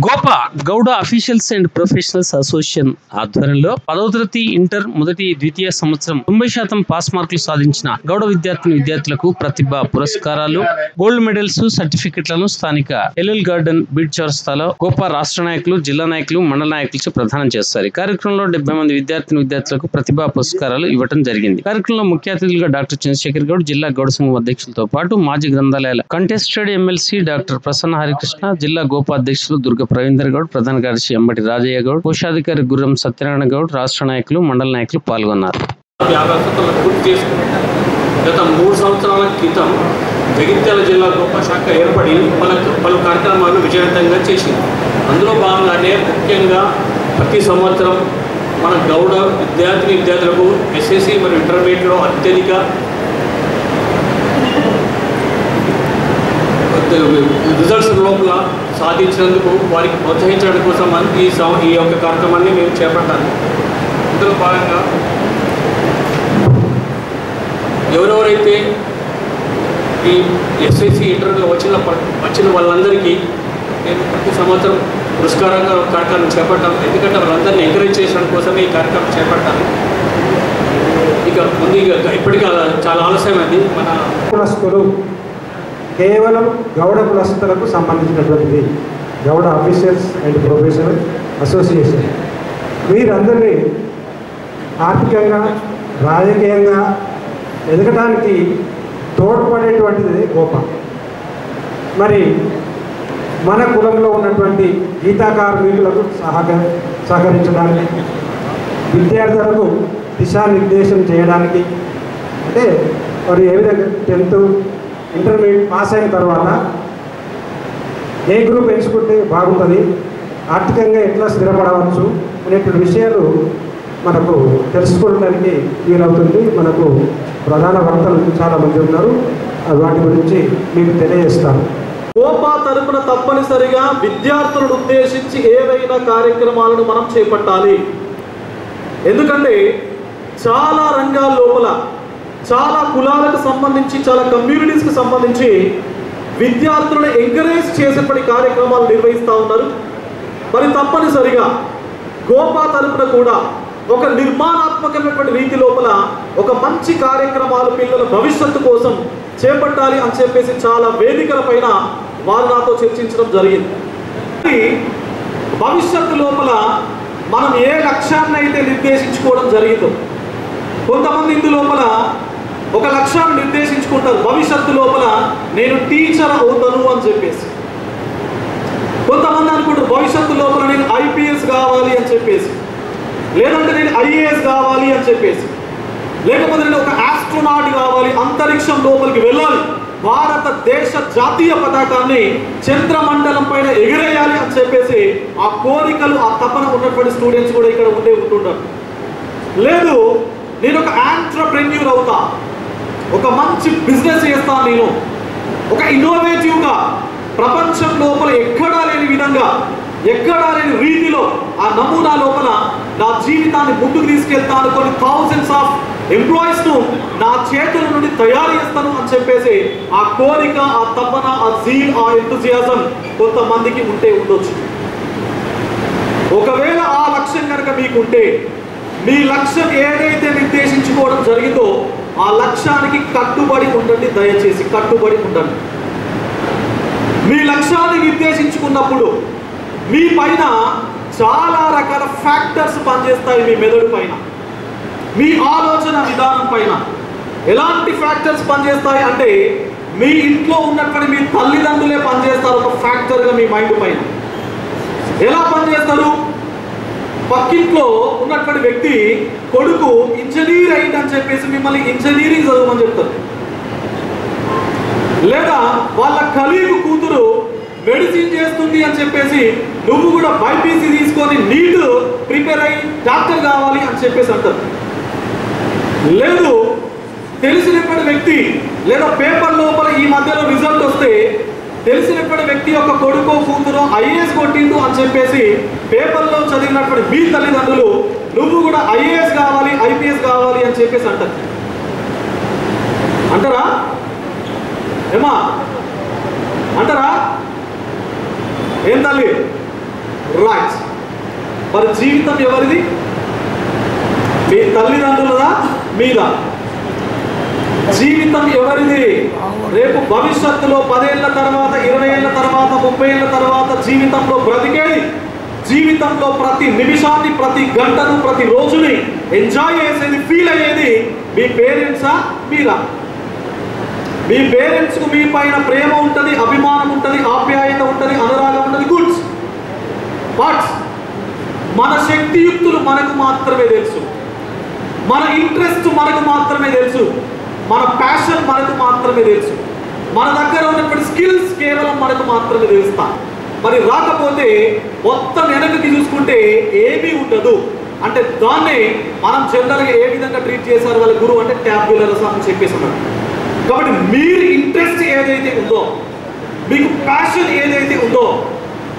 గోప Gouda officials and professionals association ఆధ్వర్యంలో 10వ తరగతి ఇంటర్ మొదటి ద్వితీయ సంవత్సరం 90% పాస్ మార్కులు సాధించిన గౌడ విద్యార్థులకు ప్రతిభ పురస్కారాలు, గోల్డ్ మెడల్స్, సర్టిఫికెట్లను స్థానిక ఎల్ఎల్ గార్డెన్ బీచ్ చౌరస్తాలో గోప రాష్ట్ర నాయకులు, జిల్లా నాయకులు, మండల నాయకులు ప్రదానం చేస్తారు. ఈ కార్యక్రమంలో 70 మంది విద్యార్థులకు ప్రతిభా పురస్కారాలు ఇవ్వడం జరిగింది. కార్యక్రమంలో ముఖ్య అతిథులుగా డాక్టర్ చంద్రశేఖర్ గౌడ్, జిల్లా గౌడ సంఘం అధ్యక్షులతో పాటు మాజీ గ్రంథాలయాల contested MLC doctor Prasanna Harikrishna, జిల్లా గోప అధ్యక్షులు దుర్గ ప్రవీందర్ గౌడ్, ప్రధాన కార్యదర్శి అంబటి రాజయ్య గౌడ్, కోశాధికారి గుర్రం సత్యనారాయణ గౌడ్, రాష్ట్ర నాయకులు, మండల నాయకులు పాల్గొన్నారు. గత 3 సంవత్సరాల క్రితం జగిత్యాల జిల్లా గోప శాఖ ఏర్పడి పలు కార్యక్రమాలు విజయవంతంగా చేసింది. అందులో భాగంగానే ముఖ్యంగా ప్రతి సంవత్సరం మన గౌడ విద్యార్థులకు ఎస్ఎస్సి మరియు ఇంటర్మీడియట్లో అత్యధిక రిజల్ట్స్ లోపల సాధించినందుకు వారికి ప్రోత్సహించడం కోసం ఈ యొక్క కార్యక్రమాన్ని మేము చేపట్టాలి. ఇందులో భాగంగా ఎవరెవరైతే ఈ ఎస్ఎస్సి ఇంటర్వ్యూలో వచ్చిన వాళ్ళందరికీ నేను ప్రతి సంవత్సరం పురస్కారంగా కార్యక్రమం చేపట్టాను. ఎందుకంటే వాళ్ళందరినీ ఎంకరేజ్ చేయడం కోసమే ఈ కార్యక్రమం చేపట్టాను. ఇక ముందు ఇప్పటికీ చాలా ఆలస్యమైంది. మన కులస్తులు కేవలం గౌడ కులస్తులకు సంబంధించినటువంటిది Gouda officers and professional association. వీరందరినీ ఆర్థికంగా, రాజకీయంగా ఎదగడానికి తోడ్పడేటువంటిది గోప. మరి మన కులంలో ఉన్నటువంటి గీతా కార్మికులకు సహకరించడానికి, విద్యార్థులకు దిశానిర్దేశం చేయడానికి, అంటే మరి ఏ విధంగా 10th ఇంటర్మీడియట్ పాస్ అయిన తర్వాత ఏ గ్రూప్ ఎంచుకుంటే బాగుంటుంది, ఆర్థికంగా ఎట్లా స్థిరపడవచ్చు అనేటువంటి విషయాలు మనకు తెలుసుకోవడానికి వీలవుతుంది. మనకు ప్రధాన వక్తలు చాలామంది ఉన్నారు, వాటి గురించి మీకు తెలియజేస్తాను. గోపా తరపున తప్పనిసరిగా విద్యార్థులను ఉద్దేశించి ఏవైనా కార్యక్రమాలను మనం చేపట్టాలి. ఎందుకంటే చాలా రంగాల లోపల, చాలా కులాలకు సంబంధించి, చాలా కమ్యూనిటీస్కి సంబంధించి విద్యార్థులను ఎంకరేజ్ చేసేపటి కార్యక్రమాలు నిర్వహిస్తూ ఉన్నారు. మరి తప్పనిసరిగా గోపా తరపున కూడా ఒక నిర్మాణాత్మకమైనటువంటి రీతి లోపల ఒక మంచి కార్యక్రమాలు పిల్లల భవిష్యత్తు కోసం చేపట్టాలి అని చెప్పేసి చాలా వేదికల పైన వారు నాతో చర్చించడం జరిగింది. భవిష్యత్తు లోపల మనం ఏ లక్ష్యాన్ని అయితే నిర్దేశించుకోవడం జరిగిందో, కొంతమంది ఇందు లోపల ఒక లక్ష్యాన్ని నిర్దేశించుకుంటారు. భవిష్యత్తు లోపల నేను టీచర్ అవుతాను అని చెప్పేసి. కొంతమంది అనుకుంటారు భవిష్యత్తు లోపల నేను ఐపీఎస్ కావాలి అని చెప్పేసి, లేదంటే నేను ఐఏఎస్ కావాలి అని చెప్పేసి, లేకపోతే నేను ఒక ఆస్ట్రోనాట్ కావాలి, అంతరిక్షం లోపలికి వెళ్ళాలి, భారతదేశ జాతీయ పతాకాన్ని చంద్రమండలం పైన ఎగిరేయాలి అని చెప్పేసి ఆ కోరికలు, ఆ తపన ఉన్నటువంటి స్టూడెంట్స్ కూడా ఇక్కడ ఉంటుంటారు. లేదు, నేను ఒక ఆంట్రప్రెన్యూర్ అవుతా, ఒక మంచి బిజినెస్ చేస్తాను, నేను ఒక ఇన్నోవేటివ్గా ప్రపంచం లోపల ఎక్కడా లేని విధంగా, ఎక్కడా లేని రీతిలో ఆ నమూనా లోపల నా జీవితాన్ని ముందుకు తీసుకెళ్తాను, కొన్ని థౌజండ్స్ ఆఫ్ ఎంప్లాయీస్ను నా చేతుల నుండి తయారు చేస్తాను అని చెప్పేసి ఆ కోరిక, ఆ తపన, ఆ జీల్, ఆ ఎంతూజియాజం కొంతమందికి ఉండొచ్చు. ఒకవేళ ఆ లక్ష్యం కనుక మీకుంటే, మీ లక్ష్యం ఏదైతే నిర్దేశించుకోవడం జరిగిందో ఆ లక్ష్యానికి కట్టుబడి ఉండండి. దయచేసి కట్టుబడి ఉండండి. మీ లక్ష్యాన్ని నిర్దేశించుకున్నప్పుడు మీ పైన చాలా రకాల ఫ్యాక్టర్స్ పనిచేస్తాయి. మీ మెదడు పైన, మీ ఆలోచన విధానం పైన ఎలాంటి ఫ్యాక్టర్స్ పనిచేస్తాయి అంటే, మీ ఇంట్లో ఉన్నటువంటి మీ తల్లిదండ్రులే పనిచేస్తారు ఒక ఫ్యాక్టర్గా మీ మైండ్ పైన. ఎలా పనిచేస్తారు? పక్కింట్లో ఉన్నటువంటి వ్యక్తి కొడుకు ఇంజనీర్ అయిందని చెప్పేసి మిమ్మల్ని ఇంజనీరింగ్ చదవమని చెప్తారు. లేదా వాళ్ళ కలీగు కూతురు మెడిసిన్ చేస్తుంది అని చెప్పేసి నువ్వు కూడా బైపీసీ తీసుకొని నీట్ ప్రిపేర్ అయ్యి డాక్టర్ కావాలి అని చెప్పేసి అంటారు. లేదు, తెలిసినటువంటి వ్యక్తి లేదా పేపర్ లోపల ఈ మధ్యలో రిజల్ట్ వస్తే తెలిసినటువంటి వ్యక్తి యొక్క కొడుకో కూతురు ఐఏఎస్ కొట్టిండు అని చెప్పేసి పేపర్లో చదివినటువంటి మీ తల్లిదండ్రులు నువ్వు కూడా ఐఏఎస్ కావాలి, ఐపీఎస్ కావాలి అని చెప్పేసి అంటారా? ఏమా అంటారా? ఏం తల్లి రైట్. మరి జీవితం ఎవరిది? మీ తల్లిదండ్రులదా మీదా? జీవితం ఎవరిది? రేపు భవిష్యత్తులో 10 ఏళ్ల తర్వాత, 20 ఏళ్ల తర్వాత, 30 ఏళ్ల తర్వాత జీవితంలో బ్రతికేది, జీవితంలో ప్రతి నిమిషాన్ని, ప్రతి గంటను, ప్రతి రోజుని ఎంజాయ్ చేసేది, ఫీల్ అయ్యేది మీ పేరెంట్సా మీరా? మీ పేరెంట్స్కు మీ పైన ప్రేమ ఉంటుంది, అభిమానం ఉంటుంది, ఆప్యాయత ఉంటుంది, అనురాగం ఉంటుంది, గుడ్స్. బట్ మన శక్తియుక్తులు మనకు మాత్రమే తెలుసు, మన ఇంట్రెస్ట్ మనకు మాత్రమే తెలుసు, మన ప్యాషన్ మనకు మాత్రమే తెలుసు, మన దగ్గర ఉన్నటువంటి స్కిల్స్ కేవలం మనకు మాత్రమే తెలుస్తా. మరి రాకపోతే మొత్తం వెనక్కి చూసుకుంటే ఏమీ ఉండదు. అంటే దాన్నే మనం జనరల్గా ఏ విధంగా ట్రీట్ చేశారు వాళ్ళ గురువు అంటే ట్యాబ్యులర్ అని చెప్పేసి ఉన్నారు. కాబట్టి మీరు ఇంట్రెస్ట్ ఏదైతే ఉందో, మీకు ప్యాషన్ ఏదైతే ఉందో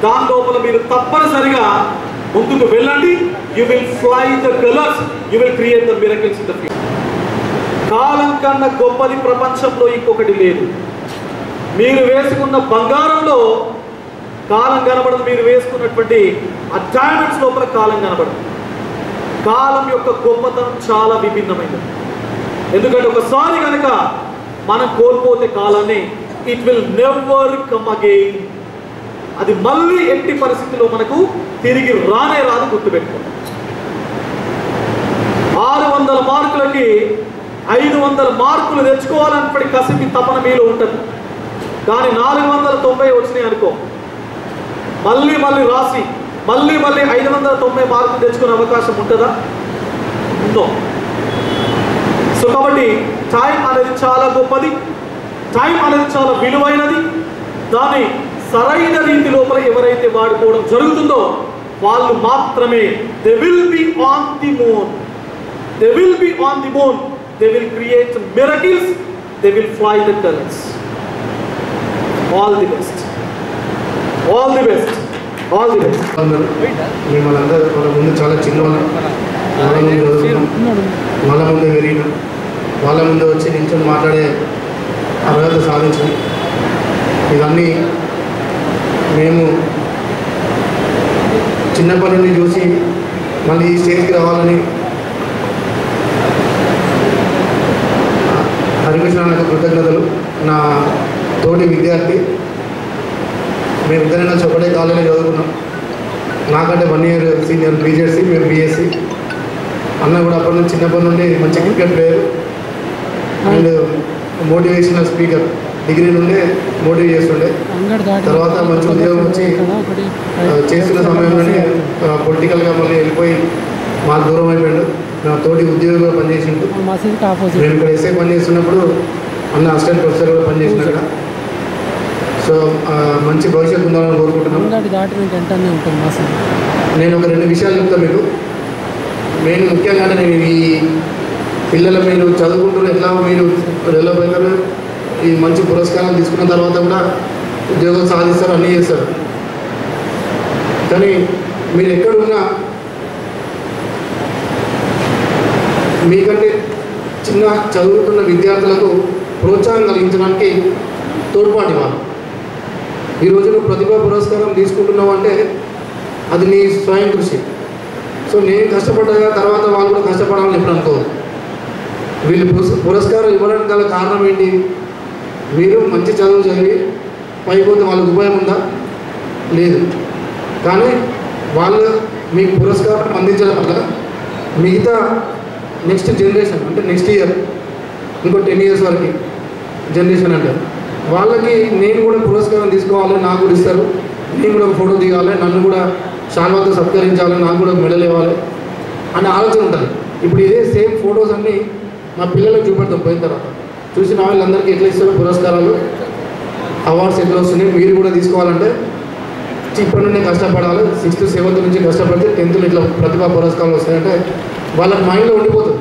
దాని లోపల మీరు తప్పనిసరిగా ముందుకు వెళ్ళండి. You will fly the colours, you will create the miracles in the future. కాలం కన్నా గొప్పది ప్రపంచంలో ఇంకొకటి లేదు. మీరు వేసుకున్న బంగారంలో కాలం కనబడదు, మీరు వేసుకున్నటువంటి ఆ డైమండ్స్ లోపల కాలం కనబడదు. కాలం యొక్క గొప్పతనం చాలా విభిన్నమైనది. ఎందుకంటే ఒకసారి కనుక మనం కోల్పోతే కాలాన్ని, it will never come again. అది మళ్ళీ ఎట్టి పరిస్థితిలో మనకు తిరిగి రానే రాదు, గుర్తుపెట్టుకోండి. 600 మార్కులకి 500 మార్కులు తెచ్చుకోవాలన్నప్పటి కసిపి తపన మీలో ఉంటుంది. కానీ 490 వచ్చినాయి అనుకో, మళ్ళీ రాసి మళ్ళీ 590 మార్కులు తెచ్చుకునే అవకాశం ఉంటుందా? ఉందో. సో కాబట్టి టైం అనేది చాలా గొప్పది, టైం అనేది చాలా విలువైనది. దాన్ని సరైన రీతి లోపల ఎవరైతే వాడుకోవడం జరుగుతుందో వాళ్ళు మాత్రమే they will be on the moon, they will be on the moon, they will create miracles, they will fly the colours. All the best, all the best, all the best. మేము వాళ్ళందరూ వాళ్ళ ముందు చాలా చిన్నవాళ్ళం, వాళ్ళ ముందు చదువుకున్నాం, వాళ్ళ ముందు పెరిగినాం, వాళ్ళ ముందు వచ్చి నిల్చొని మాట్లాడే అర్హత సాధించాం. ఇవన్నీ మేము చిన్నప్పటి నుండి చూసి మళ్ళీ ఈ స్టేజ్కి రావాలని హరికృష్ణకు కృతజ్ఞతలు. నా తోటి విద్యార్థి, మేమిద్దరైనా ఒకటే కాలేజీలో చదువుకున్నాం. నాకంటే 1 ఇయర్ సీనియర్ బీజెడ్సీ, మేము బీఎస్సీ. అన్న కూడా అప్పటి నుంచి చిన్నప్పటి నుండి మంచి cricket player and motivational speaker. Degree నుండే మోటివేట్ చేస్తుండే. తర్వాత మంచి ఉద్యోగం వచ్చి చేస్తున్న సమయంలోనే పొలిటికల్గా మళ్ళీ వెళ్ళిపోయి మాకు దూరం అయిపోయాడు. నా తోటి ఉద్యోగంగా పనిచేసిండు. మేము ఇక్కడ ఎస్ఐ పనిచేస్తున్నప్పుడు అన్న అసిస్టెంట్ ప్రొఫెసర్గా పనిచేసినాక. సో మంచి భవిష్యత్తు ఉండాలని కోరుకుంటున్నాం. నేను ఒక 2 విషయాలు చెప్తాను మీకు. నేను ముఖ్యంగా నేను ఈ పిల్లలు మీరు చదువుకుంటున్న ఎట్లా మీరు డెవలప్ అవుతారు, ఈ మంచి పురస్కారాలు తీసుకున్న తర్వాత కూడా ఉద్యోగం సాధిస్తారు, అన్నీ చేస్తారు. కానీ మీరు ఎక్కడున్నా మీకంటే చిన్న చదువుతున్న విద్యార్థులకు ప్రోత్సాహం కలిగించడానికి తోడ్పాటు ఇవ్వాలి. ఈరోజు నువ్వు ప్రతిభా పురస్కారం తీసుకుంటున్నావు అంటే అది నీ స్వయం కృషి. సో నేను కష్టపడ్డా తర్వాత వాళ్ళు కూడా కష్టపడాలని ఎప్పుడు అనుకోవాలి. వీళ్ళు పురస్కారం ఇవ్వడానికి గల కారణం ఏంటి? మీరు మంచి చదువు చదివి పైపోతే వాళ్ళకి ఉపయోగం ఉందా? లేదు. కానీ వాళ్ళు మీకు పురస్కారం అందించడం వల్ల మిగతా నెక్స్ట్ జనరేషన్ అంటే నెక్స్ట్ ఇయర్ ఇంకో 10 years వరకు జనరేషన్ అంటే వాళ్ళకి నేను కూడా పురస్కారం తీసుకోవాలి, నాకు కూడా ఇస్తారు, నేను కూడా ఒక ఫోటో దిగాలి, నన్ను కూడా శాల్వాతో సత్కరించాలి, నాకు కూడా మెడల్ ఇవ్వాలి అనే ఆలోచన ఉంటుంది. ఇప్పుడు ఇదే సేమ్ ఫొటోస్ అన్నీ మా పిల్లలకు చూపెడతాం. పోయిన తర్వాత చూసిన వాళ్ళందరికీ ఎట్లా ఇస్తారు పురస్కారాలు, అవార్డ్స్ ఎట్లా వస్తున్నాయి, మీరు కూడా తీసుకోవాలంటే ఇప్పటి నుండి కష్టపడాలి. 6th 7th నుంచి కష్టపడితే 10th ఇట్లా ప్రతిభా పురస్కారాలు వస్తాయంటే వాళ్ళకి మైండ్లో ఉండిపోతుంది,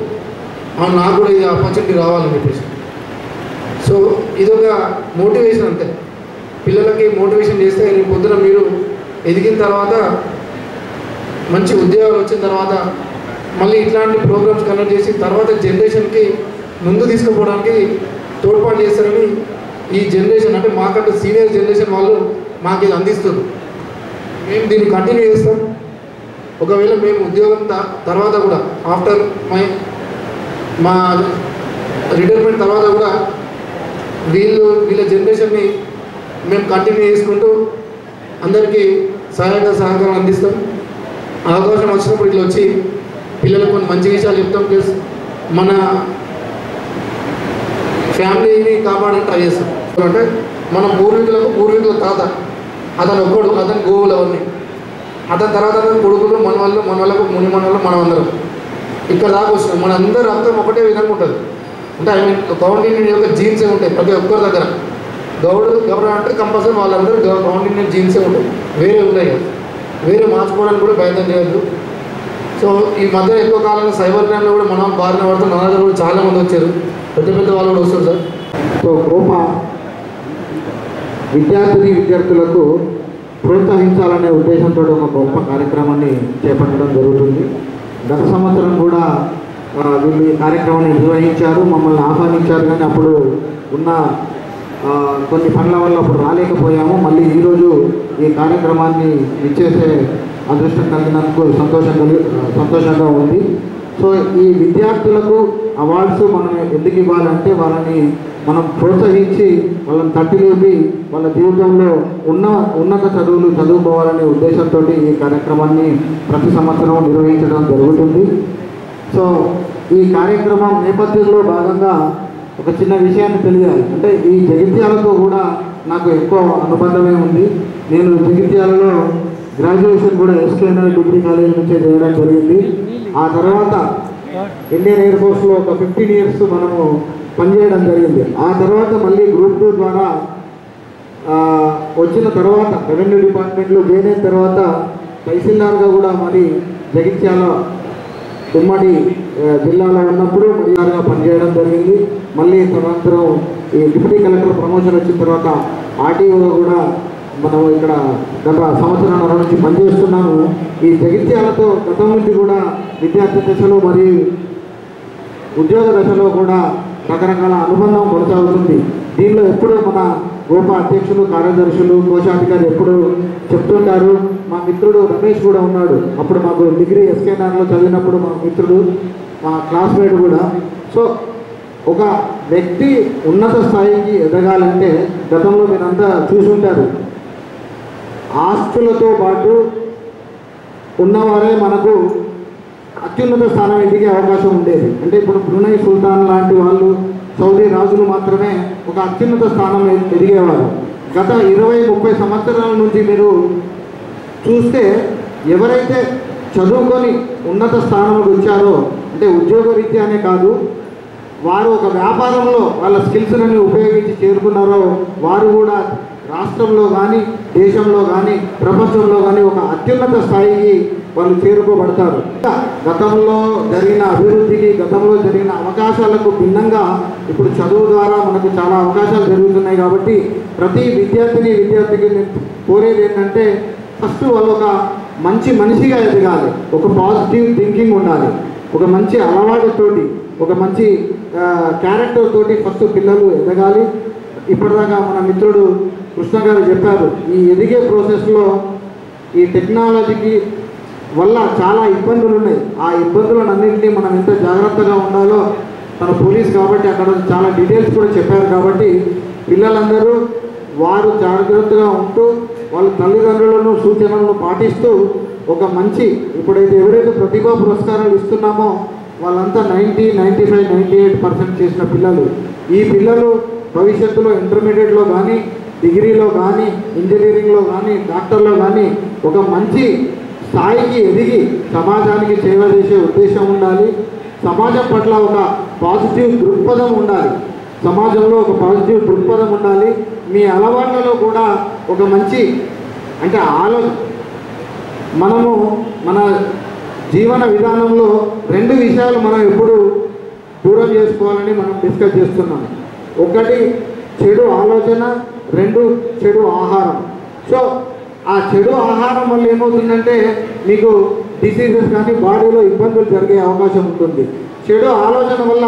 నాకు కూడా ఇది ఆపర్చునిటీ రావాలని చెప్పేసి. సో ఇదొక మోటివేషన్ అంతే. పిల్లలకి మోటివేషన్ చేస్తే రేపు పొద్దున మీరు ఎదిగిన తర్వాత మంచి ఉద్యోగాలు వచ్చిన తర్వాత మళ్ళీ ఇట్లాంటి ప్రోగ్రామ్స్ కండక్ట్ చేసి తర్వాత జనరేషన్కి ముందు తీసుకుపోవడానికి తోడ్పాటు చేస్తారని ఈ జనరేషన్ అంటే మాకంటే సీనియర్ జనరేషన్ వాళ్ళు మాకు ఇది అందిస్తుంది. మేము దీన్ని కంటిన్యూ చేస్తాం. ఒకవేళ మేము ఉద్యోగం తర్వాత కూడా ఆఫ్టర్ మా రిటైర్మెంట్ తర్వాత కూడా వీళ్ళ జనరేషన్ని మేము కంటిన్యూ చేసుకుంటూ అందరికీ సహకారం అందిస్తాం. అవకాశం వచ్చినప్పుడు ఇట్లా వచ్చి పిల్లలకు కొన్ని మంచి విషయాలు చెప్తాం. ప్లస్ మన ఫ్యామిలీని కాపాడడానికి ట్రై చేస్తాం. అంటే మన పూర్వీకుల తాత అతను ఒక్కడు, అతను గోవులు అవన్నీ, అతని తర్వాత కొడుకులు మన వాళ్ళకు ముని మనవాళ్ళు మనం అందరం ఇక్కడ దాకా వచ్చినాం. మన అందరి రక్తం ఒకటే విధంగా ఉంటుంది. అంటే ఐ మీన్ కౌంట్ ఇండియన్ యొక్క జీన్సే ఉంటాయి ప్రతి ఒక్కరి దగ్గర. గౌరవ అంటే కంపల్సరీ వాళ్ళందరూ కౌంట్ ఇండియన్ జీన్సే ఉంటాయి, వేరే ఉన్నాయి కదా, వేరే మార్చుకోవడానికి కూడా ప్రయత్నం చేయొద్దు. సో ఈ మధ్య ఎక్కువ కాలంలో సైబర్ క్రైమ్లో కూడా మనం బారిన పడుతున్న నా దగ్గర కూడా చాలామంది వచ్చారు, పెద్ద వాళ్ళు కూడా వస్తారు సార్. సో గ్రూపా విద్యార్థులకు ప్రోత్సహించాలనే ఉద్దేశంతో ఒక గొప్ప కార్యక్రమాన్ని చేపట్టడం జరుగుతుంది. గత సంవత్సరం కూడా వీళ్ళు ఈ కార్యక్రమాన్ని నిర్వహించారు, మమ్మల్ని ఆహ్వానించారు. కానీ అప్పుడు ఉన్న కొన్ని పనుల వల్ల అప్పుడు రాలేకపోయాము. మళ్ళీ ఈరోజు ఈ కార్యక్రమాన్ని ఇచ్చేసే అదృష్టం కలిగినందుకు సంతోషంగా ఉంది. సో ఈ విద్యార్థులకు అవార్డ్స్ మనం ఎందుకు ఇవ్వాలంటే వాళ్ళని మనం ప్రోత్సహించి వాళ్ళని తట్టిలేపి వాళ్ళ జీవితంలో ఉన్నత చదువులు చదువుకోవాలనే ఉద్దేశంతో ఈ కార్యక్రమాన్ని ప్రతి సంవత్సరం నిర్వహించడం జరుగుతుంది. సో ఈ కార్యక్రమం నేపథ్యంలో భాగంగా ఒక చిన్న విషయాన్ని తెలియాలి. అంటే ఈ జగిత్యాలతో కూడా నాకు ఎక్కువ అనుబంధమే ఉంది. నేను జగిత్యాలలో గ్రాడ్యుయేషన్ కూడా ఎస్కేఎన్ఆర్ డిగ్రీ కాలేజ్ నుంచే చేయడం జరిగింది. ఆ తర్వాత ఇండియన్ ఎయిర్ ఫోర్స్లో ఒక 15 years మనము పనిచేయడం జరిగింది. ఆ తర్వాత మళ్ళీ గ్రూప్ 2 ద్వారా వచ్చిన తర్వాత రెవెన్యూ డిపార్ట్మెంట్లో జాయిన్ అయిన తర్వాత తహసీల్దార్గా కూడా మరి జగిత్యాల ఉమ్మడి జిల్లాలో ఉన్నప్పుడు మరిగా పనిచేయడం జరిగింది. మళ్ళీ తదనంతరం ఈ డిప్యూటీ కలెక్టర్ ప్రమోషన్ వచ్చిన తర్వాత ఆర్టీఓగా కూడా మనం ఇక్కడ గత సంవత్సరాల నుంచి పనిచేస్తున్నాము. ఈ జగిత్యాలతో గతం నుంచి కూడా విద్యార్థి దశలో మరియు ఉద్యోగ దశలో కూడా రకరకాల అనుబంధం కొనసాగుతుంది. దీనిలో ఎప్పుడూ మన గోపా అధ్యక్షులు, కార్యదర్శులు, కోశాధికారి ఎప్పుడు చెప్తుంటారు. మా మిత్రుడు రమేష్ కూడా ఉన్నాడు. అప్పుడు మాకు డిగ్రీ ఎస్కేఎన్ఆర్లో చదివినప్పుడు మా మిత్రుడు, మా క్లాస్మేట్ కూడా. సో ఒక వ్యక్తి ఉన్నత స్థాయికి ఎదగాలంటే గతంలో మీరంతా చూసుంటారు, ఆస్తులతో పాటు ఉన్నవారే మనకు అత్యున్నత స్థానం ఎదిగే అవకాశం ఉండేది. అంటే ఇప్పుడు బ్రునై సుల్తాన్ లాంటి వాళ్ళు, సౌదీ రాజులు మాత్రమే ఒక అత్యున్నత స్థానం ఎదిగేవారు. గత 20-30 సంవత్సరాల నుంచి మీరు చూస్తే ఎవరైతే చదువుకొని ఉన్నత స్థానంలో వచ్చారో, అంటే ఉద్యోగరీత్యానే కాదు, వారు ఒక వ్యాపారంలో వాళ్ళ స్కిల్స్లని ఉపయోగించి చేరుకున్నారో వారు కూడా రాష్ట్రంలో కానీ, దేశంలో కానీ, ప్రపంచంలో కానీ ఒక అత్యున్నత స్థాయికి వాళ్ళు చేరుకోబడతారు. గతంలో జరిగిన అభివృద్ధికి, గతంలో జరిగిన అవకాశాలకు భిన్నంగా ఇప్పుడు చదువు ద్వారా మనకు చాలా అవకాశాలు జరుగుతున్నాయి. కాబట్టి ప్రతి విద్యార్థికి నేను కోరేది ఏంటంటే ఫస్ట్ వాళ్ళు ఒక మంచి మనిషిగా ఎదగాలి, ఒక పాజిటివ్ థింకింగ్ ఉండాలి, ఒక మంచి అలవాటుతోటి, ఒక మంచి క్యారెక్టర్ తోటి ఫస్ట్ పిల్లలు ఎదగాలి. ఇప్పటిదాకా మన మిత్రుడు కృష్ణ గారు చెప్పారు, ఈ ఎదిగే ప్రాసెస్లో ఈ టెక్నాలజీకి వల్ల చాలా ఇబ్బందులు ఉన్నాయి. ఆ ఇబ్బందులను అన్నింటినీ మనం ఎంత జాగ్రత్తగా ఉండాలో తన పోలీస్ కాబట్టి అక్కడ చాలా డీటెయిల్స్ కూడా చెప్పారు. కాబట్టి పిల్లలందరూ వారు జాగ్రత్తగా ఉంటూ వాళ్ళ తల్లిదండ్రులను సూచనలను పాటిస్తూ ఒక మంచి, ఇప్పుడైతే ఎవరైతే ప్రతిభా పురస్కారాలు ఇస్తున్నామో వాళ్ళంతా 90, 95, 98% చేసిన పిల్లలు. ఈ పిల్లలు భవిష్యత్తులో ఇంటర్మీడియట్లో కానీ, డిగ్రీలో కానీ, ఇంజనీరింగ్లో కానీ, డాక్టర్లో కానీ ఒక మంచి స్థాయికి ఎదిగి సమాజానికి సేవ చేసే ఉద్దేశం ఉండాలి. సమాజం పట్ల ఒక పాజిటివ్ దృక్పథం ఉండాలి. సమాజంలో ఒక పాజిటివ్ దృక్పథం ఉండాలి. మీ అలవాట్లలో కూడా ఒక మంచి అంటే మనము మన జీవన విధానంలో 2 విషయాలు మనం ఎప్పుడు దూరం చేసుకోవాలని మనం డిస్కస్ చేస్తున్నాం. ఒకటి చెడు ఆలోచన, 2 చెడు ఆహారం. సో ఆ చెడు ఆహారం వల్ల ఏమవుతుందంటే మీకు డిసీజెస్ కానీ బాడీలో ఇబ్బందులు జరిగే అవకాశం ఉంటుంది. చెడు ఆలోచన వల్ల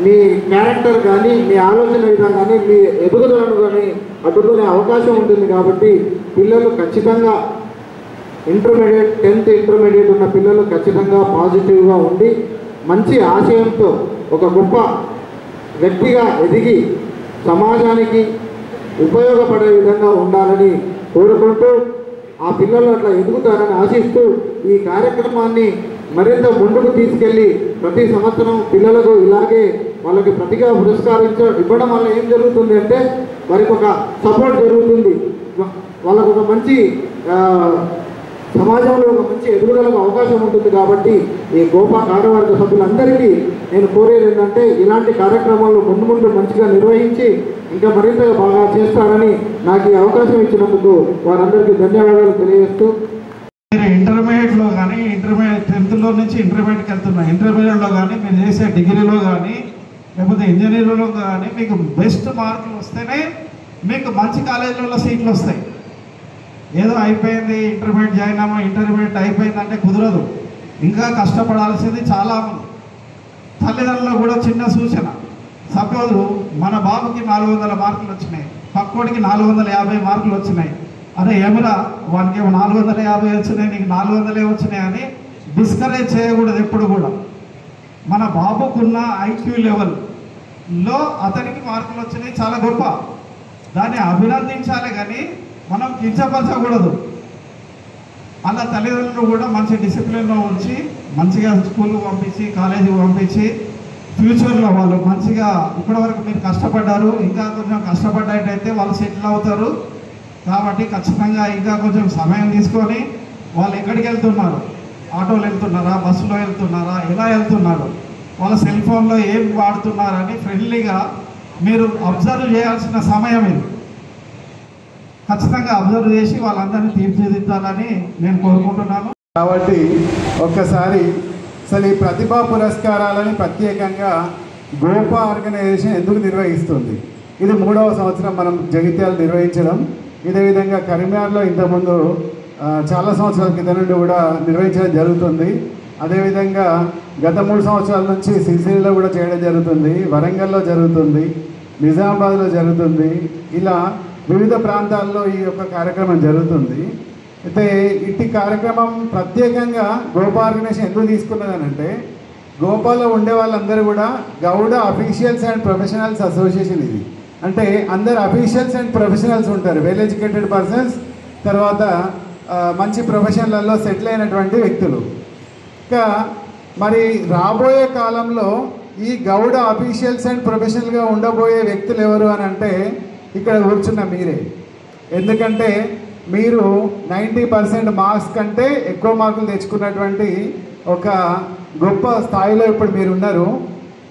మీ క్యారెక్టర్ కానీ మీ ఆలోచన విధానం కానీ మీ ఎదుగుదలను కానీ అడ్డుకునే అవకాశం ఉంటుంది. కాబట్టి పిల్లలు ఖచ్చితంగా ఇంటర్మీడియట్ 10th ఇంటర్మీడియట్ ఉన్న పిల్లలు ఖచ్చితంగా పాజిటివ్గా ఉండి మంచి ఆశయంతో ఒక గొప్ప వ్యక్తిగా ఎదిగి సమాజానికి ఉపయోగపడే విధంగా ఉండాలని కోరుకుంటూ ఆ పిల్లలు అట్లా ఎదుగుతారని ఆశిస్తూ ఈ కార్యక్రమాన్ని మరింత ముందుకు తీసుకెళ్ళి ప్రతి సంవత్సరం పిల్లలకు ఇలాగే వాళ్ళకి ప్రతిగా ఇవ్వడం వల్ల ఏం జరుగుతుంది అంటే వారికి ఒక సపోర్ట్ జరుగుతుంది, వాళ్ళకు ఒక మంచి సమాజంలో ఒక మంచి ఎదుగుదలకు అవకాశం ఉంటుంది. కాబట్టి ఈ గోపా కార్యవర్గ సభ్యులందరికీ నేను కోరేది ఏంటంటే ఇలాంటి కార్యక్రమాలు ముందు మంచిగా నిర్వహించి ఇంకా మరింతగా బాగా చేస్తారని నాకు ఈ అవకాశం ఇచ్చినందుకు వారందరికీ ధన్యవాదాలు తెలియజేస్తూ, మీరు ఇంటర్మీడియట్లో కానీ ఇంటర్మీడియట్ 10th నుంచి ఇంటర్మీడియట్కి వెళ్తున్నా, ఇంటర్మీడియట్లో కానీ మీరు చేసే డిగ్రీలో కానీ లేకపోతే ఇంజనీరింగ్లో కానీ మీకు బెస్ట్ మార్కులు వస్తేనే మీకు మంచి కాలేజీలలో సీట్లు వస్తాయి. ఏదో అయిపోయింది ఇంటర్మీడియట్ జాయిన్ అమ్మా ఇంటర్మీడియట్ అయిపోయిందంటే కుదరదు, ఇంకా కష్టపడాల్సింది చాలా ఉంది. తల్లిదండ్రులకు కూడా చిన్న సూచన, సపోజ్ మన బాబుకి 400 మార్కులు వచ్చినాయి, పక్కోడికి 450 మార్కులు వచ్చినాయి, అరే ఏమరా వానికి 450 వచ్చినాయి నీకు 400 వచ్చినాయి అని డిస్కరేజ్ చేయకూడదు ఎప్పుడు కూడా. మన బాబుకున్న ఐక్యూ లెవెల్లో అతనికి మార్కులు వచ్చినాయి చాలా గొప్ప, దాన్ని అభినందించాలి కానీ మనం కించపరచకూడదు. అలా తల్లిదండ్రులు కూడా మంచి డిసిప్లిన్లో ఉంచి మంచిగా స్కూల్కి పంపించి కాలేజీకి పంపించి ఫ్యూచర్లో వాళ్ళు మంచిగా ఇప్పటివరకు మీరు కష్టపడ్డారు, ఇంకా కొంచెం కష్టపడ్డట్టయితే వాళ్ళు సెటిల్ అవుతారు. కాబట్టి ఖచ్చితంగా ఇంకా కొంచెం సమయం తీసుకొని వాళ్ళు ఎక్కడికి వెళ్తున్నారు, ఆటోలో వెళ్తున్నారా, బస్సులో వెళ్తున్నారా, ఎలా వెళ్తున్నారు, వాళ్ళ సెల్ ఫోన్లో ఏం వాడుతున్నారని ఫ్రెండ్లీగా మీరు అబ్జర్వ్ చేయాల్సిన సమయం ఇది. ఖచ్చితంగా అబ్జర్వ్ చేసి వాళ్ళందరినీ తీర్చిదిద్దాలని నేను కోరుకుంటున్నాను. కాబట్టి ఒక్కసారి అసలు ఈ ప్రతిభా పురస్కారాలని ప్రత్యేకంగా గోపా ఆర్గనైజేషన్ ఎందుకు నిర్వహిస్తుంది? ఇది 3వ సంవత్సరం మనం జగిత్యాలు నిర్వహించడం. ఇదే విధంగా కరీంనగర్లో ఇంతకుముందు చాలా సంవత్సరాల కింద నుండి కూడా నిర్వహించడం జరుగుతుంది. అదేవిధంగా గత 3 సంవత్సరాల నుంచి సిరిసిల్లలో కూడా చేయడం జరుగుతుంది, వరంగల్లో జరుగుతుంది, నిజామాబాద్లో జరుగుతుంది. ఇలా వివిధ ప్రాంతాల్లో ఈ యొక్క కార్యక్రమం జరుగుతుంది. అయితే ఇట్టి కార్యక్రమం ప్రత్యేకంగా గోపా ఆర్గనైజేషన్ ఎందుకు తీసుకున్నదనంటే గోపాలో ఉండే వాళ్ళందరూ కూడా Gouda officials and professionals association ఇది. అంటే అందరు అఫీషియల్స్ అండ్ ప్రొఫెషనల్స్ ఉంటారు, వెల్ ఎడ్యుకేటెడ్ పర్సన్స్, తర్వాత మంచి ప్రొఫెషన్లలో సెటిల్ అయినటువంటి వ్యక్తులు. ఇంకా మరి రాబోయే కాలంలో ఈ గౌడ అఫీషియల్స్ అండ్ ప్రొఫెషనల్గా ఉండబోయే వ్యక్తులు ఎవరు అని అంటే ఇక్కడ కూర్చున్న మీరే. ఎందుకంటే మీరు 90% మార్క్స్ కంటే ఎక్కువ మార్కులు తెచ్చుకున్నటువంటి ఒక గొప్ప స్థాయిలో ఇప్పుడు మీరు ఉన్నారు.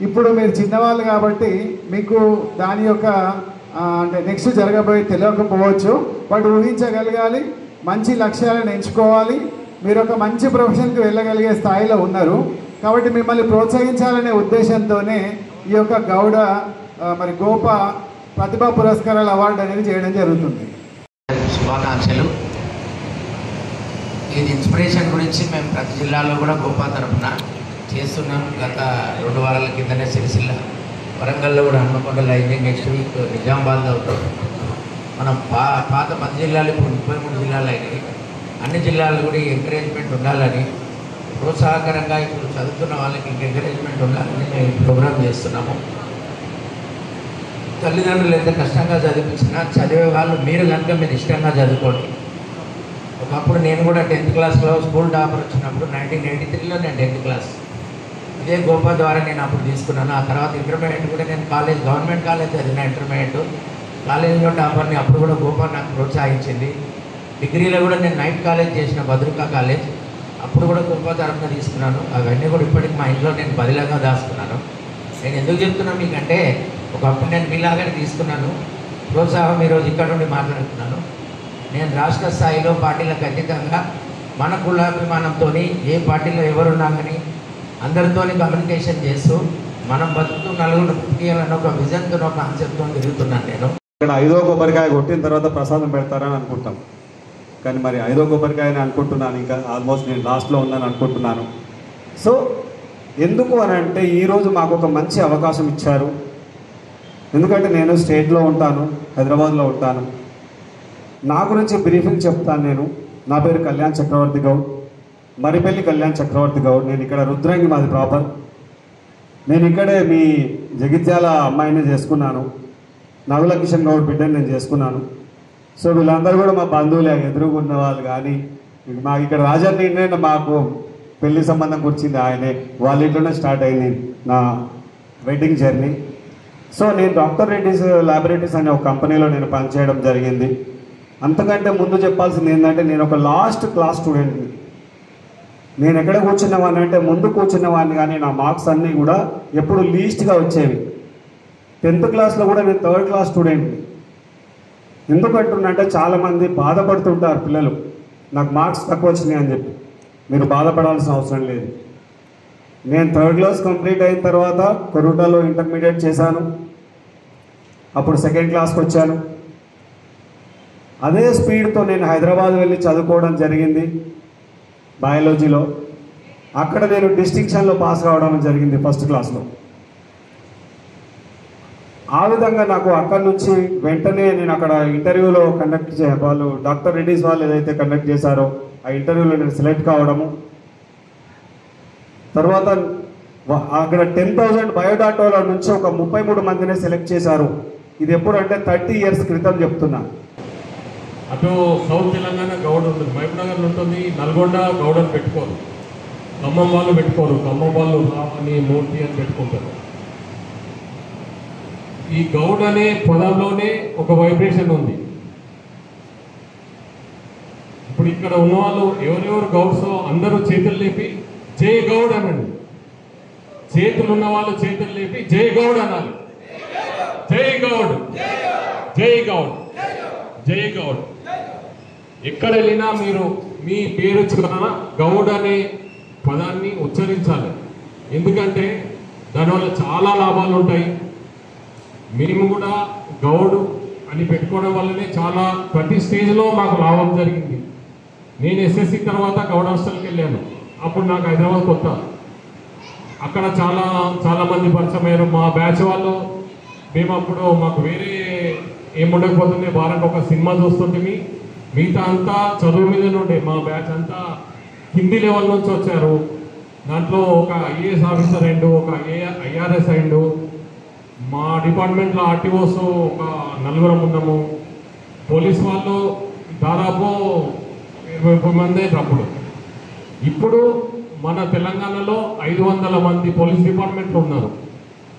ఇప్పుడు మీరు చిన్నవాళ్ళు కాబట్టి మీకు దాని యొక్క అంటే నెక్స్ట్ జరగబోయే తెలియకపోవచ్చు, బట్ ఊహించగలగాలి, మంచి లక్ష్యాలను ఎంచుకోవాలి. మీరు ఒక మంచి ప్రొఫెషన్కి వెళ్ళగలిగే స్థాయిలో ఉన్నారు. కాబట్టి మిమ్మల్ని ప్రోత్సహించాలనే ఉద్దేశంతోనే ఈ యొక్క గౌడ మరి గోపా ప్రతిభా పురస్కారాల అవార్డు అనేది చేయడం జరుగుతుంది. శుభాకాంక్షలు. ఇది ఇన్స్పిరేషన్ గురించి మేము ప్రతి జిల్లాలో కూడా గోపా తరఫున చేస్తున్నాం. గత 2 వారాల కిందనే సిరిసిల్ల, వరంగల్లో కూడా హన్మకొండలో అయింది, నెక్స్ట్ వీక్ నిజామాబాద్లో అవుతాం. మనం పాత 10 జిల్లాలు ఇప్పుడు 33 జిల్లాలు అయినాయి. అన్ని జిల్లాలు కూడా ఎంకరేజ్మెంట్ ఉండాలని, ప్రోత్సాహకరంగా ఇప్పుడు చదువుతున్న వాళ్ళకి ఎంకరేజ్మెంట్ ఉండాలని మేము ప్రోగ్రామ్ చేస్తున్నాము. తల్లిదండ్రులు ఎంత కష్టంగా చదివించినా చదివే వాళ్ళు మీరు కనుక మీరు ఇష్టంగా చదువుకోండి. ఒకప్పుడు నేను కూడా 10th క్లాస్లో స్కూల్ టాపర్ వచ్చినప్పుడు 1983లో నేను 10th క్లాస్ ఇదే గోపా ద్వారా నేను అప్పుడు తీసుకున్నాను. ఆ తర్వాత ఇంటర్మీడియట్ కూడా నేను గవర్నమెంట్ కాలేజ్ చదివిన ఇంటర్మీడియట్ కాలేజీలో టాపర్ని, అప్పుడు కూడా గోపా నాకు ప్రోత్సహించింది. డిగ్రీలో కూడా నేను నైట్ కాలేజ్ చేసిన భద్రకా కాలేజ్, అప్పుడు కూడా గోపా తరఫున తీసుకున్నాను. అవన్నీ కూడా ఇప్పటికి మా ఇంట్లో నేను బదిలాగా దాచుకున్నాను. నేను ఎందుకు చెప్తున్నాను మీకంటే ఒకప్పుడు నేను మీలాగానే తీసుకున్నాను ప్రోత్సాహం. ఈరోజు ఇక్కడ నుండి మాట్లాడుతున్నాను. నేను రాష్ట్ర స్థాయిలో పార్టీలకు అతీతంగా మన కులాభిమానంతో ఏ పార్టీలో ఎవరున్నా కానీ అందరితో కమ్యూనికేషన్ చేస్తూ మనం బతుకుతూ నలుగురు పుట్టియాలని ఒక విజన్తో ఒక కాన్సెప్ట్తో తిరుగుతున్నాను. నేను ఇక్కడ 5వ కొబ్బరికాయ కొట్టిన తర్వాత ప్రసాదం పెడతారని అనుకుంటాం, కానీ మరి 5వ కొబ్బరికాయని అనుకుంటున్నాను. ఇంకా ఆల్మోస్ట్ నేను లాస్ట్లో ఉన్నాను అనుకుంటున్నాను. సో ఎందుకు అని అంటే ఈరోజు మాకు ఒక మంచి అవకాశం ఇచ్చారు. ఎందుకంటే నేను స్టేట్లో ఉంటాను, హైదరాబాద్లో ఉంటాను. నా గురించి బ్రీఫింగ్ చెప్తాను. నా పేరు కళ్యాణ్ చక్రవర్తి గౌడ్, మరిపల్లి కళ్యాణ్ చక్రవర్తి గౌడ్. నేను ఇక్కడ రుద్రంగి, మాది ప్రాపర్. నేను ఇక్కడే మీ జగిత్యాల అమ్మాయిని చేసుకున్నాను, నగుల కిషన్ గౌడ్ బిడ్డని నేను చేసుకున్నాను. సో వీళ్ళందరూ కూడా మా బంధువులే, ఎదురుగున్న వాళ్ళు. కానీ మాకు ఇక్కడ రాజాని మాకు పెళ్లి సంబంధం కూర్చింది ఆయనే, వాళ్ళ ఇంట్లోనే స్టార్ట్ అయింది నా వెడ్డింగ్ జర్నీ. సో నేను డాక్టర్ రెడ్డిస్ ల్యాబొరేటరీస్ అనే ఒక కంపెనీలో నేను పనిచేయడం జరిగింది. అంతకంటే ముందు చెప్పాల్సింది ఏంటంటే, నేను ఒక లాస్ట్ క్లాస్ స్టూడెంట్ని. నేను ఎక్కడ కూర్చున్నవాడిని అంటే ముందు కూర్చున్నవాడిని, కానీ నా మార్క్స్ అన్నీ కూడా ఎప్పుడు లీస్ట్గా వచ్చేవి. 10th క్లాస్లో కూడా నేను 3rd క్లాస్ స్టూడెంట్ని. ఎందుకంటున్నంటే చాలామంది బాధపడుతుంటారు పిల్లలు, నాకు మార్క్స్ తక్కువ వచ్చినాయి అని చెప్పి. మీరు బాధపడాల్సిన అవసరం లేదు. నేను 3rd క్లాస్ కంప్లీట్ అయిన తర్వాత కొరుటాలో ఇంటర్మీడియట్ చేశాను. అప్పుడు 2nd క్లాస్కి వచ్చాను. అదే స్పీడ్తో నేను హైదరాబాద్ వెళ్ళి చదువుకోవడం జరిగింది బయాలజీలో. అక్కడ నేను డిస్టింక్షన్లో పాస్ కావడం జరిగింది 1st క్లాస్లో. ఆ విధంగా నాకు అక్కడి నుంచి వెంటనే నేను అక్కడ ఇంటర్వ్యూలో వాళ్ళు డాక్టర్ రెడ్డిస్ వాళ్ళు ఏదైతే కండక్ట్ చేశారో ఆ ఇంటర్వ్యూలో నేను సెలెక్ట్ కావడము. తర్వాత అక్కడ 10,000 బయోడాటాల నుంచి ఒక 33 మందినే సెలెక్ట్ చేశారు. ఇది ఎప్పుడంటే 30 years క్రితం చెప్తున్నా. అటు సౌత్ తెలంగాణ గౌడ్ ఉంటుంది, మహబూబ్నగర్ ఉంటుంది, నల్గొండ గౌడ్ అని పెట్టుకోరు, ఖమ్మం వాళ్ళు పెట్టుకోరు, ఖమ్మం వాళ్ళు రామని మూర్తి అని పెట్టుకుంటారు. ఈ గౌడ్ అనే పదంలోనే ఒక వైబ్రేషన్ ఉంది. ఇప్పుడు ఇక్కడ ఉన్న వాళ్ళు ఎవరెవరు గౌడ్స్ అందరూ చేతులు లేపి జై గౌడ్ అనండి. చేతులు ఉన్న వాళ్ళు చేతులు లేపి జై గౌడ్ అనాలి. జై గౌడ్, జై గౌడ్, జై గౌడ్. ఎక్కడ వెళ్ళినా మీరు మీ పేరు గౌడ్ అనే పదాన్ని ఉచ్చరించాలి. ఎందుకంటే దానివల్ల చాలా లాభాలు ఉంటాయి. మేము కూడా గౌడ్ అని పెట్టుకోవడం వల్లనే చాలా ప్రతి స్టేజ్లో మాకు లాభం జరిగింది. నేను ఎస్ఎస్సి తర్వాత గౌడ్ హాస్టల్కి వెళ్ళాను. అప్పుడు నాకు హైదరాబాద్ కొత్త. అక్కడ చాలా మంది పరిచయం అయ్యారు. మా బ్యాచ్ వాళ్ళు మేము అప్పుడు మాకు వేరే ఏముండకపోతుండే, వారానికి ఒక సినిమా చూస్తుంటే మిగతా అంతా చదువు మీదనే ఉండే. మా బ్యాచ్ అంతా హిందీ లెవెల్ నుంచి వచ్చారు. దాంట్లో ఒక ఐఏఎస్ ఆఫీసర్ అయిండు, ఒక ఐఆర్ఎస్ అయిండు. మా డిపార్ట్మెంట్లో ఆర్టీఓస్ ఒక 4 ఉన్నాము. పోలీస్ వాళ్ళు దాదాపు 20 మంది అప్పుడు. ఇప్పుడు మన తెలంగాణలో 500 మంది పోలీస్ డిపార్ట్మెంట్లో ఉన్నారు.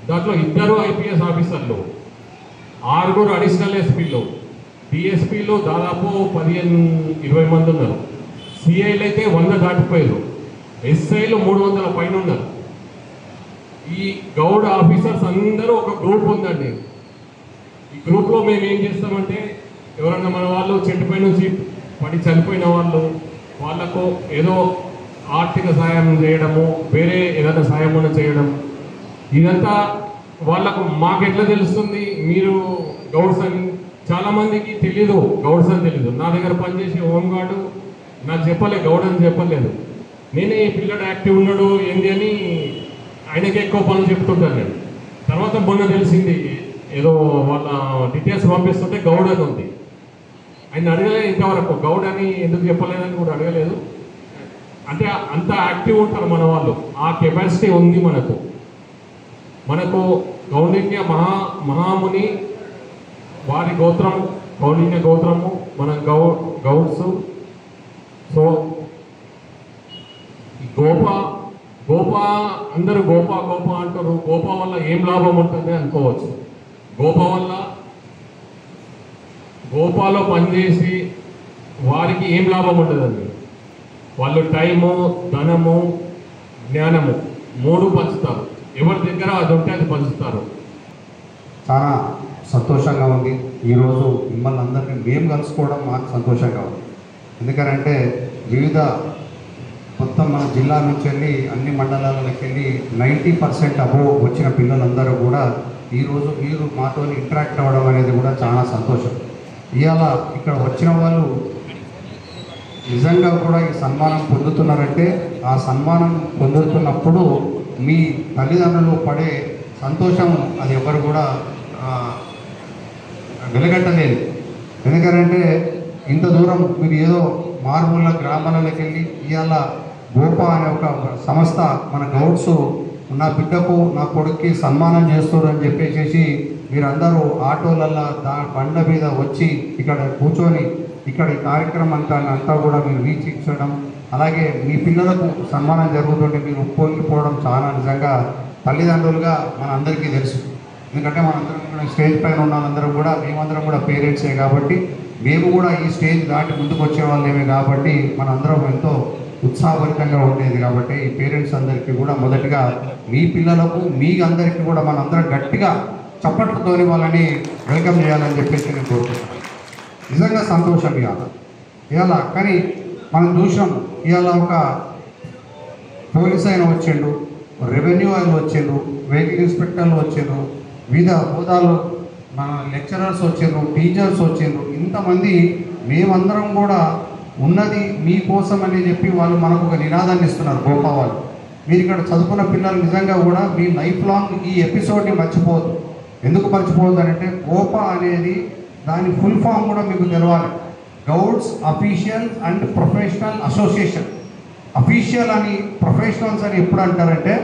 దాంట్లో 2 ఐపీఎస్ ఆఫీసర్లు, 6 అడిషనల్ ఎస్పీలు, డిఎస్పీలు దాదాపు 15-20 మంది ఉన్నారు. సిఐలు అయితే 100 దాటిపోయారు. ఎస్ఐలు 300 పైన ఉన్నారు. ఈ గౌడ్ ఆఫీసర్స్ అందరూ ఒక గ్రూప్ ఉందండి. ఈ గ్రూప్లో మేము ఏం చేస్తామంటే, ఎవరన్నా మన వాళ్ళు చెట్టుపై నుంచి పడి చనిపోయిన వాళ్ళకు ఏదో ఆర్థిక సహాయం చేయడము, వేరే ఏదైనా సహాయం చేయడం, ఇదంతా వాళ్ళకు మాకు ఎట్లా తెలుస్తుంది మీరు గౌడ్స్ అని. చాలామందికి తెలీదు, గౌడ్స్ అని తెలీదు. నా దగ్గర పనిచేసే హోంగార్డు నాకు చెప్పలే, గౌడ్ అని చెప్పలేదు. నేనే ఈ పిల్లడు యాక్టివ్ ఉన్నాడు ఏంది అని ఆయనకి ఎక్కువ పనులు చెప్తుంటాను నేను. తర్వాత మొన్న తెలిసింది, ఏదో వాళ్ళ డీటెయిల్స్ పంపిస్తుంటే గౌడ్ అని ఉంది. ఆయన అడగలేదు ఇంతవరకు, గౌడ్ అని ఎందుకు చెప్పలేదని కూడా అడగలేదు. అంటే అంత యాక్టివ్ ఉంటారు మన వాళ్ళు, ఆ కెపాసిటీ ఉంది మనకు కౌండిన్య మహాముని వారి గోత్రం, కౌండిన్య గోత్రము, మన గౌడ్స్. సో గోప అందరూ గోప అంటారు. గోప వల్ల ఏం లాభం ఉంటుంది అనుకోవచ్చు. గోపాలో పనిచేసి వారికి ఏం లాభం ఉంటుందండి. వాళ్ళు టైము, ధనము, జ్ఞానము 3 పంచుతారు. ఎవరి దగ్గర అది ఉంటే అది పంచుతారు. చాలా సంతోషంగా ఉంది. ఈరోజు మిమ్మల్ని అందరినీ మేము కలుసుకోవడం మాకు సంతోషంగా ఉంది. ఎందుకంటే వివిధ మొత్తం మన జిల్లా నుంచి వెళ్ళి అన్ని మండలాలకు వెళ్ళి 90% అబోవ్ వచ్చిన పిల్లలందరూ కూడా ఈరోజు మీరు మాతో ఇంటరాక్ట్ అవ్వడం అనేది కూడా చాలా సంతోషం. ఇవాళ ఇక్కడ వచ్చిన వాళ్ళు నిజంగా కూడా ఈ సన్మానం పొందుతున్నారంటే, ఆ సన్మానం పొందుతున్నప్పుడు మీ తల్లిదండ్రులు పడే సంతోషం అది ఎవరు కూడా వెలగట్టలేదు. ఎందుకంటే ఇంత దూరం మీరు ఏదో మారుమూల గ్రామాలలోకి వెళ్ళి ఇవాళ గోపా అనే ఒక సంస్థ మన గౌడ్స్ నా బిడ్డకు నా కొడుక్కి సన్మానం చేస్తారు అని చెప్పేసి మీరందరూ ఆటోలల్లో బండ మీద వచ్చి ఇక్కడ కూర్చొని ఇక్కడ ఈ కార్యక్రమం అంతా కూడా మీరు వీక్షించడం, అలాగే మీ పిల్లలకు సన్మానం జరుగుతుంటే మీరు పొంగిపోవడం చాలా నిజంగా తల్లిదండ్రులుగా మనందరికీ తెలుసు. ఎందుకంటే మనందరం కూడా స్టేజ్ పైన ఉన్న వాళ్ళందరం కూడా మేమందరం కూడా పేరెంట్సే కాబట్టి మేము కూడా ఈ స్టేజ్ దాటి ముందుకు వచ్చే వాళ్ళేమే కాబట్టి మనందరం ఎంతో ఉత్సాహభరితంగా ఉండేది. కాబట్టి ఈ పేరెంట్స్ అందరికీ కూడా మొదటిగా మీ పిల్లలకు మీ అందరికీ కూడా మనందరం గట్టిగా చప్పట్లతోని వాళ్ళని వెల్కమ్ చేయాలని చెప్పేసి నేను కోరుకుంటున్నాను. నిజంగా సంతోషం ఇవాళ కానీ మనం చూసాం ఇవాళ ఒక పోలీస్ ఆయన వచ్చిండు, రెవెన్యూ ఆయన వచ్చిండ్రు, వెహికల్ ఇన్స్పెక్టర్లు వచ్చిండ్రు, వివిధ హోదాలు మన లెక్చరర్స్ వచ్చిండ్రు, టీచర్స్ వచ్చిండ్రు. ఇంతమంది మేమందరం కూడా ఉన్నది మీకోసం అని చెప్పి వాళ్ళు మనకు ఒక నినాదాన్ని ఇస్తున్నారు. గోపా వాళ్ళు మీరు ఇక్కడ చదువుకున్న పిల్లలు నిజంగా కూడా మీ లైఫ్ లాంగ్ ఈ ఎపిసోడ్ని మర్చిపోవద్దు. ఎందుకు మర్చిపోవద్దు అంటే గోపా అనేది దాని ఫుల్ ఫామ్ కూడా మీకు తెలవాలి. Gouds official and professional association. Official అని ప్రొఫెషనల్స్ అని ఎప్పుడు అంటారంటే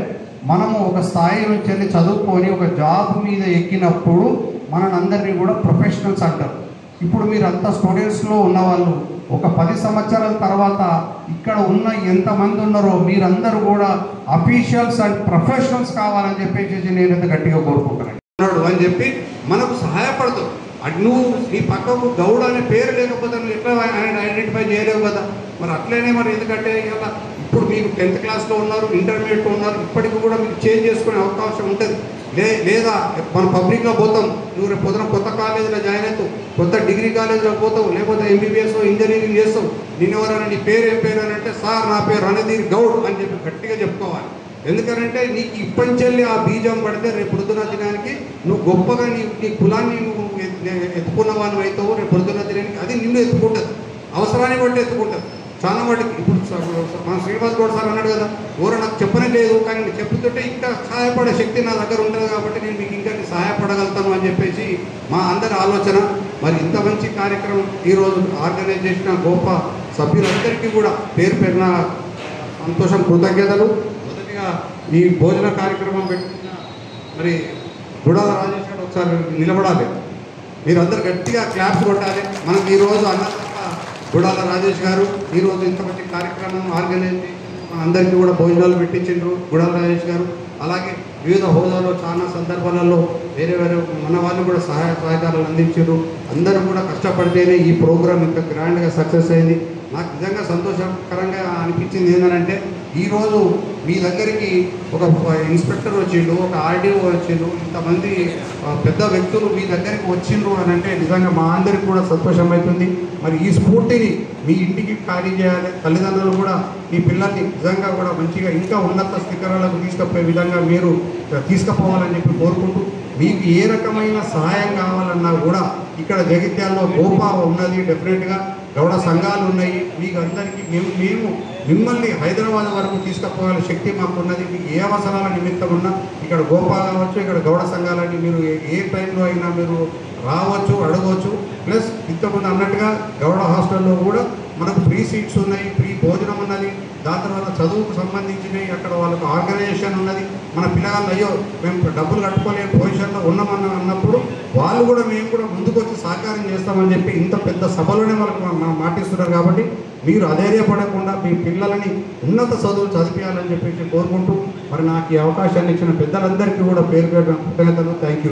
మనము ఒక స్థాయి నుంచి వెళ్ళి చదువుకొని ఒక జాబ్ మీద ఎక్కినప్పుడు మనందరినీ కూడా ప్రొఫెషనల్స్ అంటారు. ఇప్పుడు మీరు అంతా స్టూడెంట్స్లో ఉన్నవాళ్ళు ఒక 10 సంవత్సరాల తర్వాత ఇక్కడ ఉన్న ఎంతమంది ఉన్నారో మీరందరూ కూడా అఫీషియల్స్ అండ్ ప్రొఫెషనల్స్ కావాలని చెప్పేసి నేనైతే గట్టిగా కోరుకుంటున్నాను అని చెప్పి మనకు సహాయపడతాం. అటు నువ్వు నీ పక్కకు గౌడ్ అనే పేరు లేకపోతే నువ్వు ఎట్లా ఐడెంటిఫై చేయలేవు కదా. మరి అట్లనే మరి ఎందుకంటే ఇలా ఇప్పుడు మీకు 10th క్లాస్లో ఉన్నారు, ఇంటర్మీడియట్లో ఉన్నారు, ఇప్పటికి కూడా మీకు చేంజ్ చేసుకునే అవకాశం ఉంటుంది. లేదా మనం పబ్లిక్లో పోతాం, నువ్వు రేపు పొద్దున కొత్త కాలేజీలో జాయిన్ అవుతావు, కొత్త డిగ్రీ కాలేజీలో పోతావు, లేకపోతే ఎంబీబీఎస్ ఇంజనీరింగ్ చేస్తావు. నేను ఎవరైనా నీ పేరు ఏం పేరు అని అంటే సార్ నా పేరు రణధీర్ గౌడ్ అని చెప్పి గట్టిగా చెప్పుకోవాలి. ఎందుకంటే నీకు ఇప్పటికెళ్ళి ఆ బీజం పడితే రేపు పొద్దున దినానికి నువ్వు గొప్పగా నీ కులాన్ని నువ్వు ఎత్తుకున్న వాళ్ళు అవుతావు. రేపు పొద్దున దినానికి అది నిన్ను ఎత్తుకుంటుంది, అవసరాన్ని బట్టి ఎత్తుకుంటుంది. చాలా వాటికి ఇప్పుడు మన శ్రీనివాస్ గౌడ్ సార్ అన్నాడు కదా, ఎవరో నాకు చెప్పనే లేదు కానీ నేను చెప్తుంటే ఇంకా సహాయపడే శక్తి నా దగ్గర ఉంటుంది కాబట్టి నేను మీకు ఇంకా సహాయపడగలుగుతాను అని చెప్పేసి మా అందరి ఆలోచన. మరి ఇంత మంచి కార్యక్రమం ఈరోజు ఆర్గనైజ్ చేసిన గోపా సభ్యులందరికీ కూడా పేరు పేరున సంతోషం, కృతజ్ఞతలు. మొదటిగా ఈ భోజన కార్యక్రమం పెట్టిన మరి గుడాల రాజేష్ గారు ఒకసారి నిలబడాలి, మీరందరూ గట్టిగా క్లాప్స్ కొట్టాలి. మనకు ఈరోజు అన్నదాత గుడాల రాజేష్ గారు ఈరోజు ఇంత మంచి కార్యక్రమం ఆర్గనైజ్ చేసి అందరికీ కూడా భోజనాలు పెట్టించిండ్రు గుడాల రాజేష్ గారు. అలాగే వివిధ హోదాలో చాలా సందర్భాలలో వేరే మన వాళ్ళు కూడా సహకారాలు అందించారు. అందరూ కూడా కష్టపడితేనే ఈ ప్రోగ్రాం ఇంత గ్రాండ్గా సక్సెస్ అయింది. నాకు నిజంగా సంతోషకరంగా అనిపించింది ఏంటంటే ఈరోజు మీ దగ్గరికి ఒక ఇన్స్పెక్టర్ వచ్చిండు, ఒక ఆర్డీఓ వచ్చిండు, ఇంతమంది పెద్ద వ్యక్తులు మీ దగ్గరికి వచ్చిండ్రు అని అంటే నిజంగా మా అందరికి కూడా సంతోషం అవుతుంది. మరి ఈ స్ఫూర్తిని మీ ఇంటికి ఖాళీ చేయాలి. తల్లిదండ్రులు కూడా మీ పిల్లల్ని నిజంగా కూడా మంచిగా ఇంకా ఉన్నత శిఖరాలకు తీసుకుపోయే విధంగా మీరు తీసుకుపోవాలని చెప్పి కోరుకుంటూ మీకు ఏ రకమైన సహాయం కావాలన్నా కూడా ఇక్కడ జగిత్యాలలో గోపా ఉన్నది, డెఫినెట్గా గౌడ సంఘాలు ఉన్నాయి. మీకు అందరికీ మేము మిమ్మల్ని హైదరాబాద్ వరకు తీసుకుపోవాల శక్తి మాకున్నది. మీకు ఏ అవసరాల నిమిత్తం ఉన్నా ఇక్కడ గోపా కావచ్చు, ఇక్కడ గౌడ సంఘాలని మీరు ఏ టైంలో అయినా మీరు రావచ్చు, అడగవచ్చు. ప్లస్ ఇంతకుముందు అన్నట్టుగా గౌడ హాస్టల్లో కూడా మనకు ఫ్రీ సీట్స్ ఉన్నాయి, ఫ్రీ భోజనం ఉన్నది. దాని తర్వాత చదువుకు సంబంధించినవి అక్కడ వాళ్ళకు ఆర్గనైజేషన్ ఉన్నది. మన పిల్లగాళ్ళు అయ్యో మేము డబ్బులు కట్టుకోలేని పొజిషన్లో ఉన్నామని అన్నప్పుడు వాళ్ళు కూడా మేము కూడా ముందుకు వచ్చి సహకారం చేస్తామని చెప్పి ఇంత పెద్ద సభలోనే వాళ్ళకి మనం మాటిస్తున్నారు. కాబట్టి మీరు అధైర్యపడకుండా మీ పిల్లలని ఉన్నత చదువులు చదివించాలని చెప్పి కోరుకుంటూ మరి నాకు ఈ అవకాశాన్ని ఇచ్చిన పెద్దలందరికీ కూడా పేరు పేరు కృతజ్ఞతలు. Thank you.